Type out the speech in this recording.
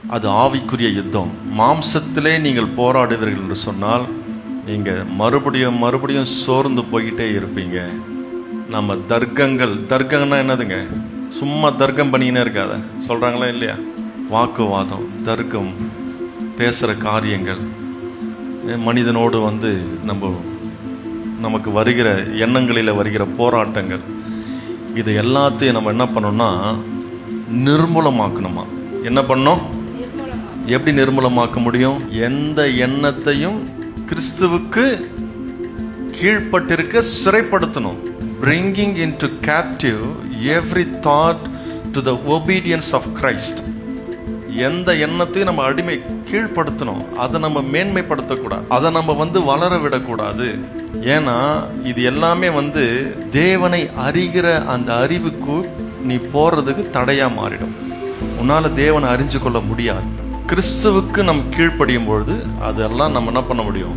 அது ஆவிக்குரிய யுத்தம். மாம்சத்திலே நீங்கள் போராடுவீர்கள் என்று சொன்னால் நீங்கள் மறுபடியும் சோர்ந்து போய்கிட்டே இருப்பீங்க. நம்ம தர்க்கம்னா என்னதுங்க? சும்மா தர்க்கம் பண்ணிக்கினே இருக்காத சொல்கிறாங்களா இல்லையா? வாக்குவாதம், தர்க்கம், பேசுகிற காரியங்கள், மனிதனோடு நமக்கு வருகிற எண்ணங்களில் வருகிற போராட்டங்கள், இது எல்லாத்தையும் நம்ம என்ன பண்ணோம்னா நிர்மூலமாக்கணுமா. என்ன பண்ணோம்? எப்படி நிர்மூலமாக்க முடியும்? எந்த எண்ணத்தையும் கிறிஸ்துவுக்கு கீழ்ப்பட்டிருக்க சிறைப்படுத்தணும். bringing into captive every thought to the obedience of Christ. எந்த எண்ணத்தையும் நம்ம அடிமை கீழ்ப்படுத்தணும். அதை நம்ம மேன்மைப்படுத்தக்கூடாது, அதை நம்ம வளர விடக்கூடாது. ஏன்னா இது எல்லாமே தேவனை அறிகிற அந்த அறிவுக்கு நீ போறதுக்கு தடையா மாறிடும். உன்னால தேவனை அறிஞ்சு கொள்ள முடியாது. கிறிஸ்துவுக்கு நம்ம கீழ்ப்படியும் பொழுது அதெல்லாம் நம்ம என்ன பண்ண முடியும்?